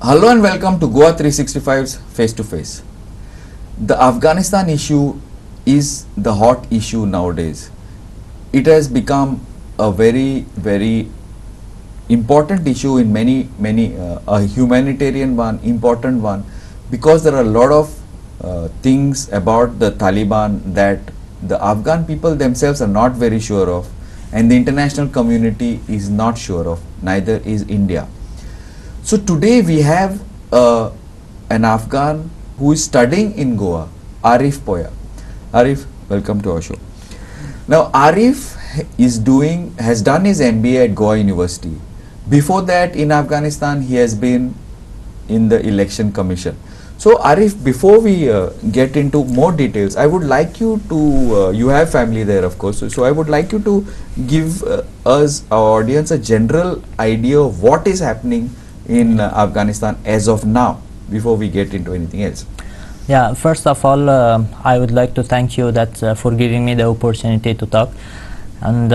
Hello and welcome to Goa 365's Face to Face. The Afghanistan issue is the hot issue nowadays. It has become a very important issue in many a humanitarian one, important one, because there are a lot of things about the Taliban that the Afghan people themselves are not very sure of, and the international community is not sure of, neither is India. So today we have an Afghan who is studying in Goa, Arif Poya. Arif, welcome to our show. Now Arif has done his MBA at Goa University. Before that, in Afghanistan, he has been in the election commission. So Arif, before we get into more details, I would like you to, you have family there of course, so I would like you to give us, our audience, a general idea of what is happening in Afghanistan as of now, before we get into anything else. Yeah, first of all, I would like to thank you for giving me the opportunity to talk. And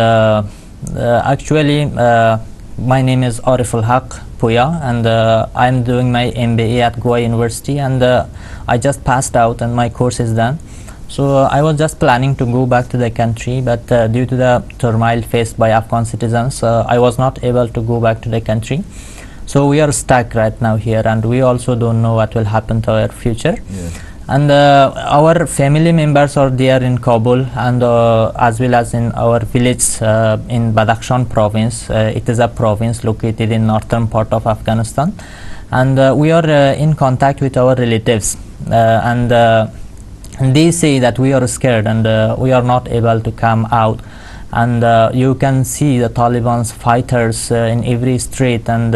actually, my name is Arif Poya, and I'm doing my MBA at Goa University, and I just passed out and my course is done. So I was just planning to go back to the country, but due to the turmoil faced by Afghan citizens, I was not able to go back to the country. So we are stuck right now here, and we also don't know what will happen to our future. Yeah. And our family members are there in Kabul, and as well as in our village in Badakhshan province. It is a province located in northern part of Afghanistan, and we are in contact with our relatives, and they say that we are scared and we are not able to come out. And you can see the Taliban's fighters in every street and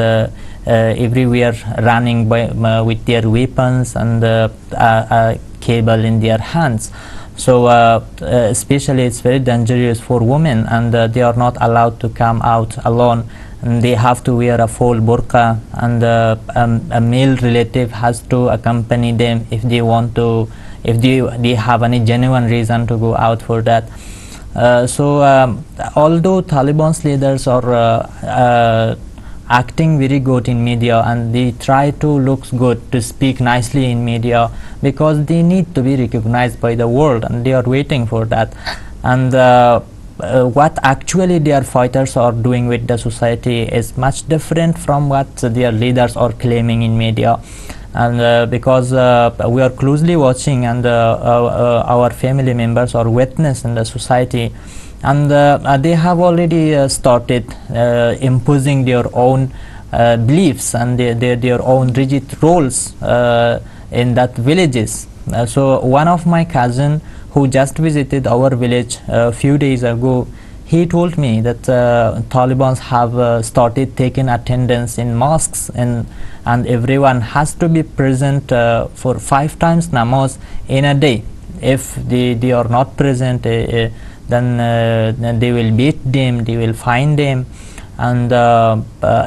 everywhere running with their weapons and a cable in their hands. So especially it's very dangerous for women, and they are not allowed to come out alone, and they have to wear a full burqa, and a male relative has to accompany them if they want to, if they have any genuine reason to go out for that. Although Taliban's leaders are acting very good in media, and they try to look good, to speak nicely in media, because they need to be recognized by the world, and they are waiting for that. And what actually their fighters are doing with the society is much different from what their leaders are claiming in media. And because we are closely watching, and our family members are witness in the society, and they have already started imposing their own beliefs and their own rigid rules in that villages. So one of my cousin who just visited our village a few days ago, he told me that Taliban have started taking attendance in mosques, and everyone has to be present for 5 times namaz in a day. If they are not present, then they will beat them, they will fine them. And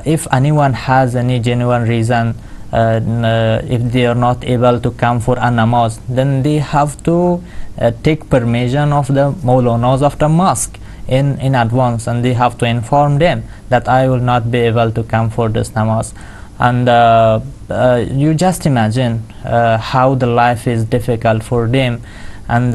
if anyone has any genuine reason, if they are not able to come for a namaz, then they have to take permission of the maulanas of the mosque in advance, and they have to inform them that I will not be able to come for this namaz. And you just imagine how the life is difficult for them, and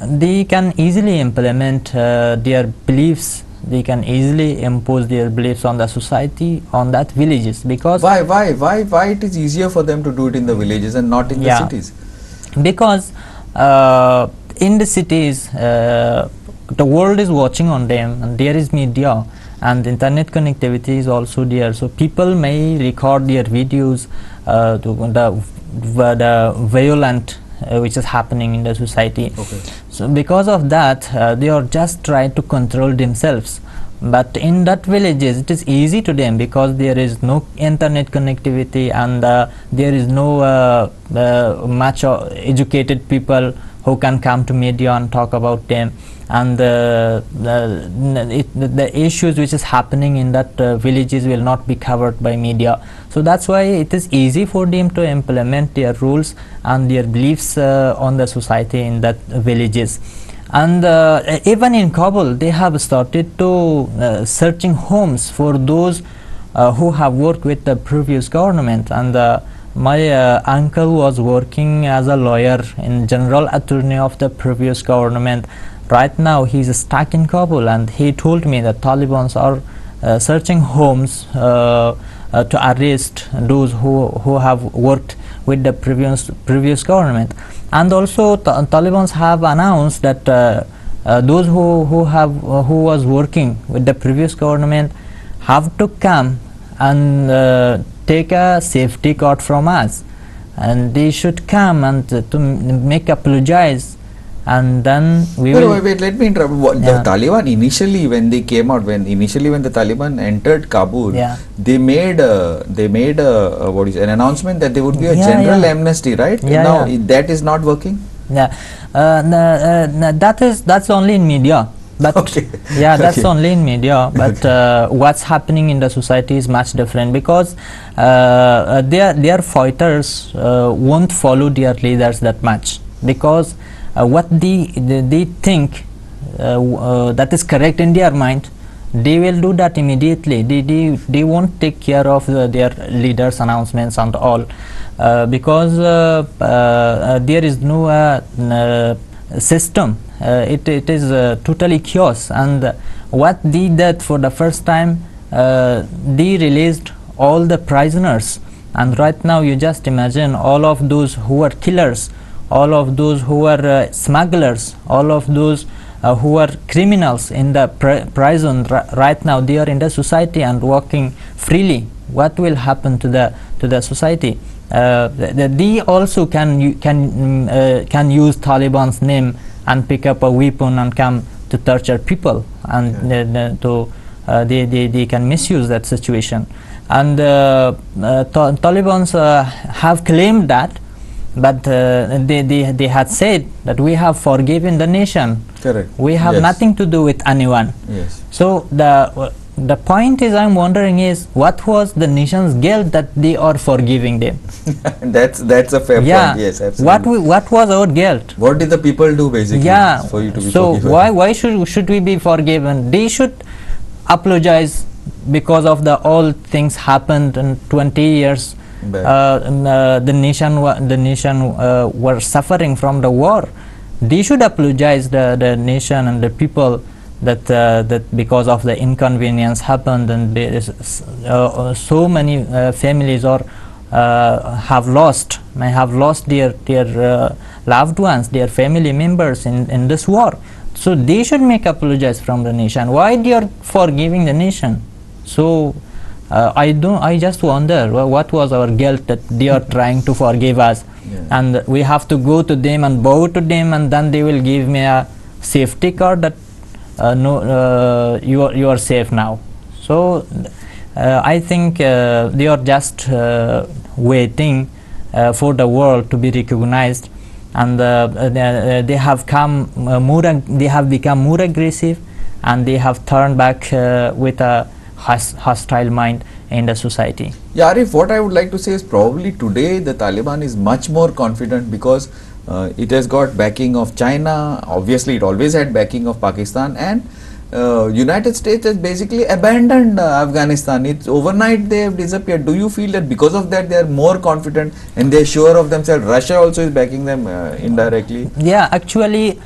they can easily implement their beliefs, they can easily impose their beliefs on the society, on that villages. Because why it is easier for them to do it in the villages and not in the cities? Because in the cities, the world is watching on them, and there is media, and internet connectivity is also there, so people may record their videos, the violent which is happening in the society. Okay. So because of that, they are just trying to control themselves. But in that villages, it is easy to them, because there is no internet connectivity, and there is no much educated people who can come to media and talk about them. And the issues which is happening in that villages will not be covered by media. So that's why it is easy for them to implement their rules and their beliefs on the society in that villages. And even in Kabul, they have started to searching homes for those who have worked with the previous government, and my uncle was working as a lawyer in general attorney of the previous government. Right now he's stuck in Kabul, and he told me that Taliban are searching homes to arrest those who have worked with the previous government. And also Taliban have announced that those who was working with the previous government have to come and take a safety card from us, and they should come and to make apologize, and then we will. Wait, let me interrupt. The Taliban initially, when they came out, when the Taliban entered Kabul, they made what is an announcement that there would be a general amnesty, right? Now that is not working. That's only in media. But that's only in media. But what's happening in the society is much different, because their fighters won't follow their leaders that much, because what they think that is correct in their mind, they will do that immediately. They won't take care of their leaders' announcements and all, because there is no system. It is totally chaos. And what they did for the first time, they released all the prisoners, and right now you just imagine all of those who were killers, all of those who were smugglers, all of those who are criminals in the prison. Right now they are in the society and working freely. What will happen to the society? They also can use Taliban's name and pick up a weapon and come to torture people, and they can misuse that situation. And Taliban have claimed that, but they had said that we have forgiven the nation. Correct. We have nothing to do with anyone. Yes. So the point is, I'm wondering is, what was the nation's guilt that they are forgiving them? That's a fair point. Yes, absolutely. What was our guilt? What did the people do basically for you to be so forgiven? why should we be forgiven? They should apologize because of the all things happened in 20 years. The nation were suffering from the war. They should apologize the nation and the people that because of the inconvenience happened, and there is so many families may have lost their loved ones, their family members in this war. So they should make apologize from the nation. Why they are forgiving the nation? So I just wonder what was our guilt that they are trying to forgive us, and we have to go to them and bow to them, and then they will give me a safety card that you are safe now. So I think they are just waiting for the world to be recognized, and they have become more aggressive, and they have turned back with a hostile mind in the society. Yeah, Arif, what I would like to say is probably today the Taliban is much more confident, because it has got backing of China. Obviously it always had backing of Pakistan, and United States has basically abandoned Afghanistan. It's overnight they have disappeared. Do you feel that because of that they are more confident and they are sure of themselves? Russia also is backing them indirectly. Yeah, actually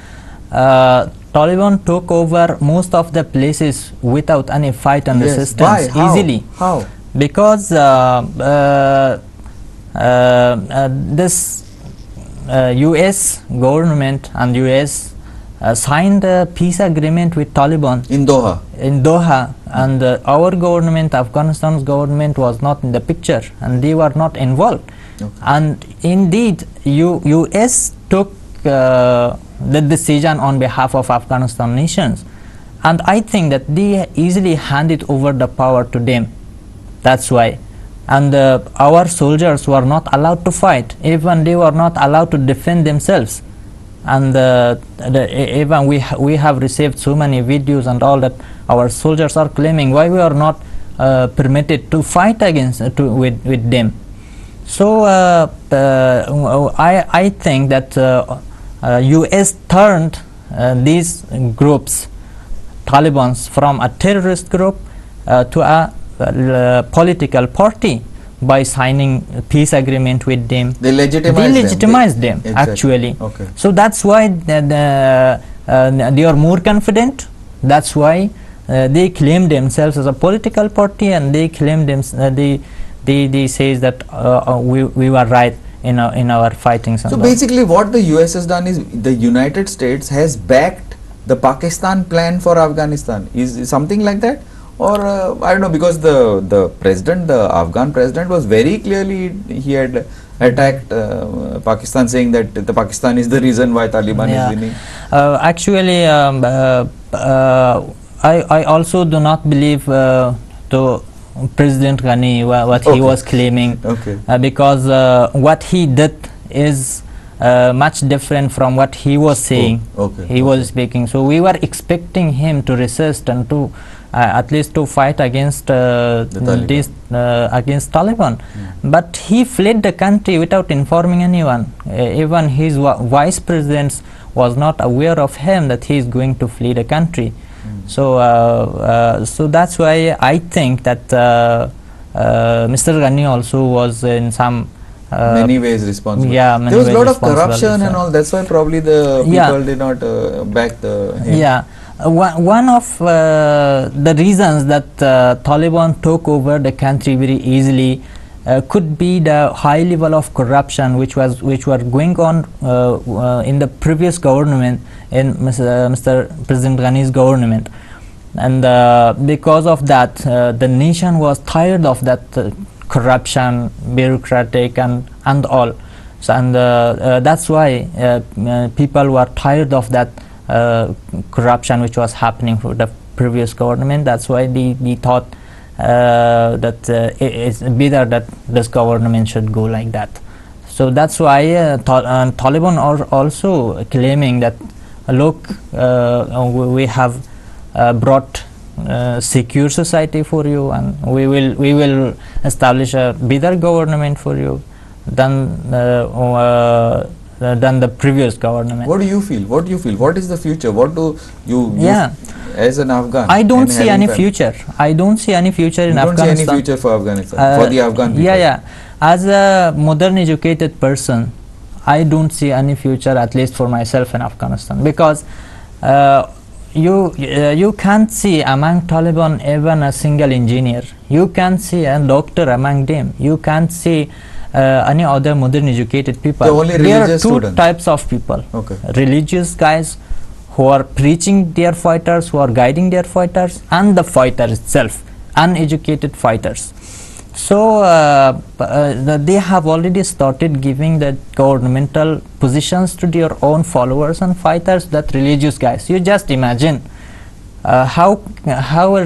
Taliban took over most of the places without any fight and resistance. Easily. How? Because this US government and US signed a peace agreement with Taliban in Doha. And our government, Afghanistan's government, was not in the picture, and they were not involved. Okay. And indeed US took the decision on behalf of Afghanistan nations, and I think that they easily handed over the power to them. That's why. And our soldiers were not allowed to fight, even they were not allowed to defend themselves. And even we have received so many videos and all that our soldiers are claiming why we are not permitted to fight with them. So I think that US turned these groups, Taliban, from a terrorist group to a political party by signing a peace agreement with them. They Legitimize them Exactly. actually. Okay. So that's why they are more confident. That's why they claim themselves as a political party, and they claim they say that we were right in our fighting. So basically what the US has done is the United States has backed the Pakistan plan for Afghanistan. Is something like that? Or I don't know, because the president, the Afghan president, was very clearly, he had attacked Pakistan, saying that the Pakistan is the reason why Taliban is winning. Actually, I also do not believe to President Ghani what he was claiming, because what he did is much different from what he was saying. He was speaking. So we were expecting him to resist and to at least to fight against against Taliban. But he fled the country without informing anyone. Even his vice president was not aware of him that he is going to flee the country. So so that's why I think that Mr. Ghani also was in some many ways responsible. Yeah, there was a lot of corruption and all. That's why probably the people did not back the him. Yeah. One of the reasons that Taliban took over the country very easily could be the high level of corruption which were going on in the previous government, in Mr. President Ghani's government, and because of that the nation was tired of that corruption, bureaucratic and all. So, and that's why people were tired of that corruption which was happening for the previous government. That's why they thought that it's better that this government should go like that. So that's why Taliban are also claiming that look, we have brought secure society for you, and we will establish a better government for you than the previous government. What do you feel? What is the future? What do you as an Afghan? I don't see any future. I don't see any future in Afghanistan. Don't see any future for Afghanistan, for the Afghan people. As a modern educated person, I don't see any future, at least for myself, in Afghanistan, because you can't see among Taliban even a single engineer. You can't see a doctor among them. You can't see any other modern educated people. There are two types of people. Religious guys who are preaching their fighters, who are guiding their fighters, and the fighter itself, uneducated fighters. So they have already started giving the governmental positions to their own followers and fighters, that religious guys. You just imagine how a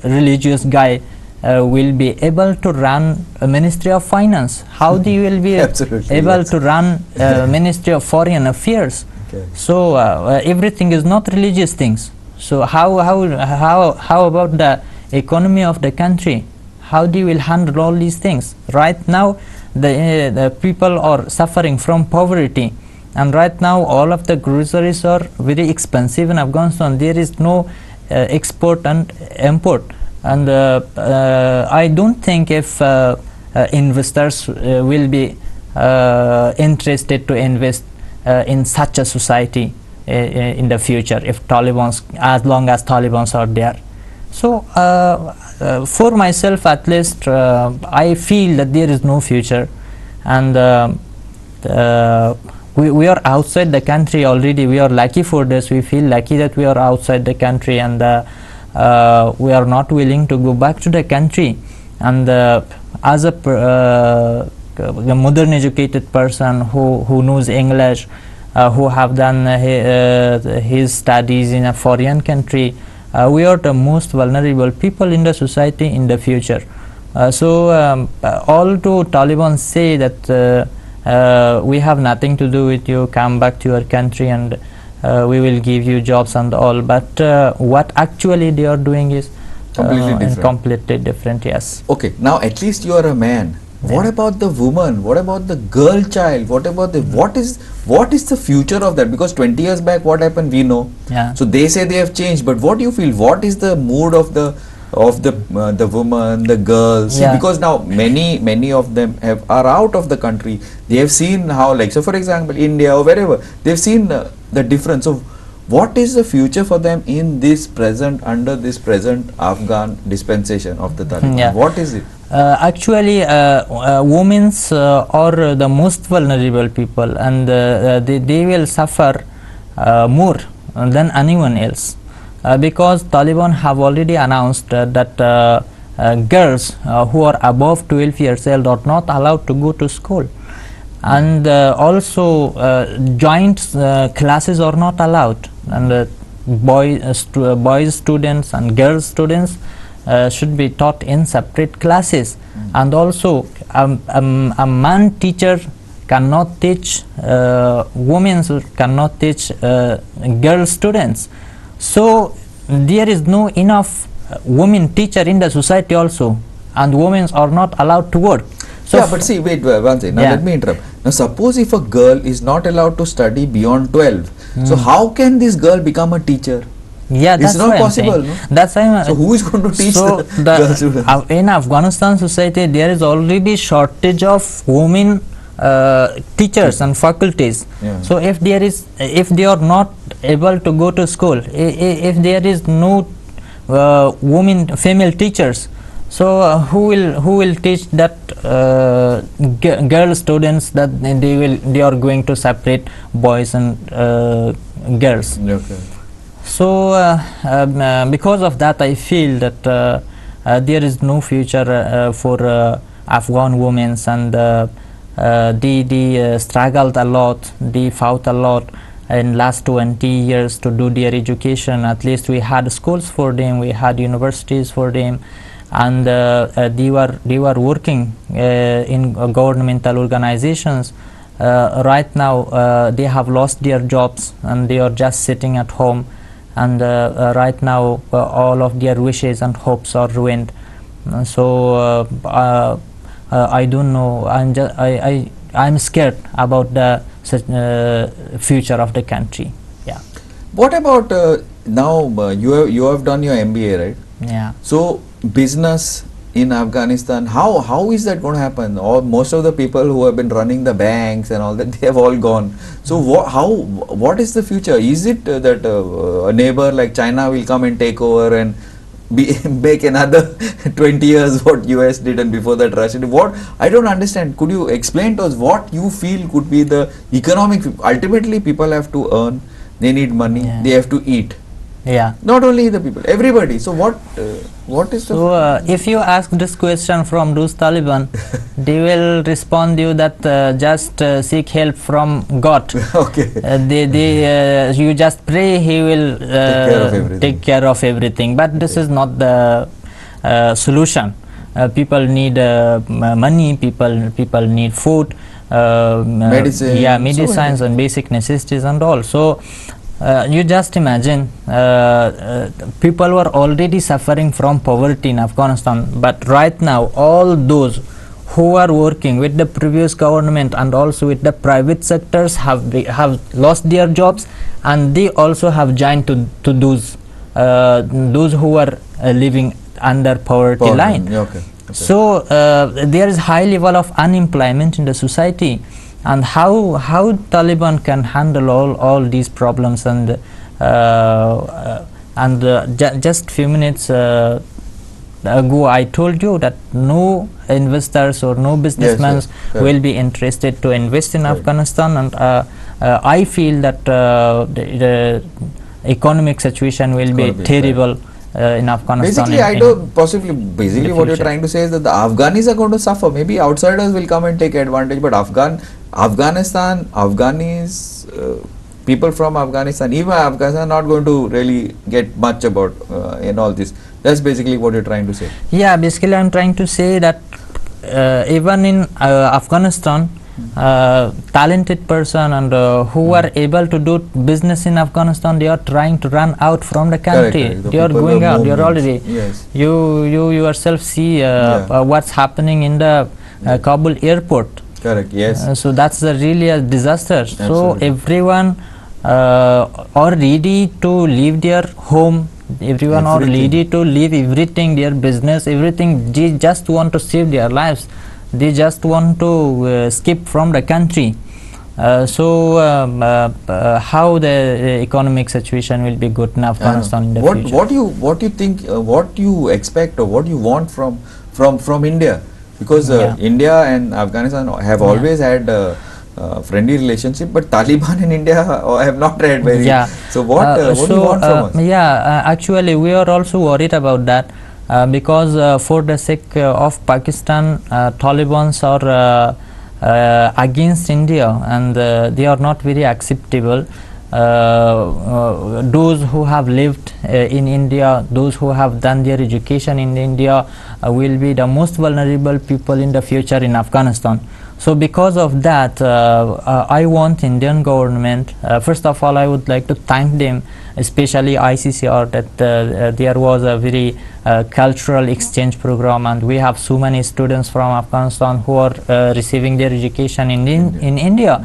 religious guy will be able to run a Ministry of Finance, how they will be able to run Ministry of Foreign Affairs. So everything is not religious things. So how about the economy of the country? How do you will handle all these things? Right now the people are suffering from poverty, and right now all of the groceries are very expensive in Afghanistan. There is no export and import, and I don't think if investors will be interested to invest in such a society in the future, if Taliban's, as long as Talibans are there. So for myself at least, I feel that there is no future, and we are outside the country already. We are lucky for this. We feel lucky that we are outside the country, and we are not willing to go back to the country. And as a modern educated person who knows English, who have done his studies in a foreign country, we are the most vulnerable people in the society in the future. So although Taliban say that we have nothing to do with you, come back to your country and we will give you jobs and all, but what actually they are doing is completely different. Yes. Okay, now at least you are a man. What about the woman? What about the girl child? What about the what is the future of that? Because 20 years back what happened we know. So they say they have changed, but what do you feel? What is the mood of the of the women, the girls. See, Yeah. because now many of them are out of the country. They have seen how, like, so for example, India or wherever, they've seen the difference of what is the future for them in this present, under this present Afghan dispensation of the Taliban. Yeah. What is it? Actually, women are the most vulnerable people, and they will suffer more than anyone else, because Taliban have already announced that girls who are above 12 years old are not allowed to go to school, and also joint classes are not allowed, and boys students and girls students should be taught in separate classes, and also a man teacher cannot teach women, cannot teach girl students. So there is no enough women teacher in the society also, and women are not allowed to work. So yeah, but see, wait one second. Now Yeah. let me interrupt. Now suppose if a girl is not allowed to study beyond 12, so how can this girl become a teacher? yeah, It's that's not why I'm possible, saying. no? That's why So who is going to teach so the girl students? in Afghanistan society there is already shortage of women teachers and faculties. Yeah. So if they are not able to go to school, if there is no female teachers, so who will teach that girl students, that they are going to separate boys and girls. Okay. So because of that, I feel that there is no future for Afghan women, and they struggled a lot, they fought a lot in last 20 years to do their education. At least we had schools for them, we had universities for them, and they were working in governmental organizations. Right now they have lost their jobs and they are just sitting at home, and right now all of their wishes and hopes are ruined. So I don't know, I'm scared about the future of the country. Yeah. What about now? You have done your MBA, right? Yeah. So business in Afghanistan, how is that going to happen? Or most of the people who have been running the banks and all that, they have all gone. So what is the future? Is it that a neighbor like China will come and take over and make another 20 years what US did, and before that Russia did? What, I don't understand. Could you explain to us what you feel could be the economic? Ultimately people have to earn, they need money, Yeah. they have to eat. Yeah. Not only the people, everybody. So what is the So if you ask this question from those Taliban, they will respond you that just seek help from God. okay. You just pray, he will Take care of everything. But this is not the solution. People need money, people need food, Medicine, yeah, so medicines and basic necessities and all. So you just imagine, people were already suffering from poverty in Afghanistan, but right now all those who are working with the previous government and also with the private sectors have lost their jobs, and they also have joined to those who are living under poverty line. Yeah, okay. So there is high level of unemployment in the society, and how Taliban can handle all these problems, and just few minutes ago I told you that no investors or no businessmen Yes, will be interested to invest in Afghanistan, and I feel that the economic situation will be terrible in Afghanistan. Basically, basically what you're trying to say is that the Afghanis are going to suffer. Maybe outsiders will come and take advantage, but Afghanistan, Afghanis, people from Afghanistan, even Afghanistan, are not going to really get much about in all this. That's basically what you're trying to say. Yeah, basically I'm trying to say that even in Afghanistan, talented person and who are able to do business in Afghanistan, they are trying to run out from the country. Correct. The They are people going were out. They are moving. already. Yes. You yourself see what's happening in the Kabul airport. Correct. Yes. So that's really a disaster. So Absolutely. everyone are ready to leave their home Everyone are ready to leave everything, their business, everything. They just want to save their lives. They just want to escape from the country. How the economic situation will be good in Afghanistan in the future? What you think? What you expect or what you want from India? Because India and Afghanistan have always had friendly relationship, but Taliban in India have not had very. So what do you want from us? Actually, we are also worried about that because for the sake of Pakistan, Talibans are against India, and they are not very acceptable. Those who have lived in India, those who have done their education in India will be the most vulnerable people in the future in Afghanistan. So because of that, I want Indian government, first of all I would like to thank them, especially ICCR, that there was a very cultural exchange program, and we have so many students from Afghanistan who are receiving their education in India.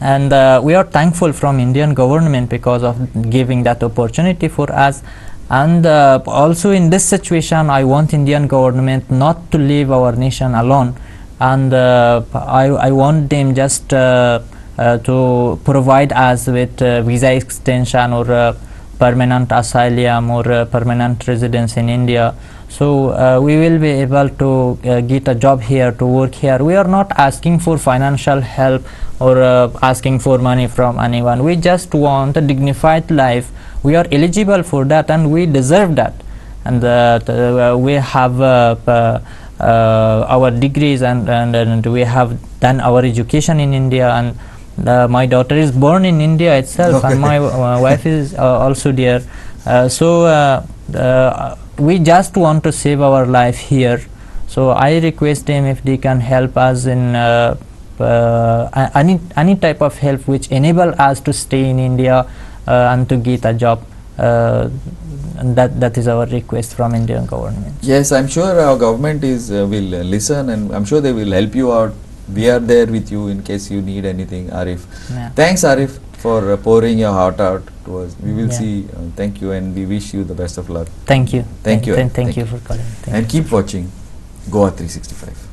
And we are thankful from Indian government because of giving that opportunity for us. And also in this situation, I want Indian government not to leave our nation alone, and I want them just to provide us with visa extension or permanent asylum or permanent residence in India. So we will be able to get a job here, to work here. We are not asking for financial help or asking for money from anyone. We just want a dignified life. We are eligible for that and we deserve that. And we have our degrees and we have done our education in India, and my daughter is born in India itself, and my wife is also there. We just want to save our life here. So I request them if they can help us in any type of help which enable us to stay in India and to get a job. And that is our request from Indian government. Yes, I'm sure our government will listen, and I'm sure they will help you out. We are there with you in case you need anything, Arif. Thanks, Arif, for pouring your heart out to us. We will see. Thank you, and we wish you the best of luck. Thank you. Thank you. Thank you for calling. And keep watching Goa 365.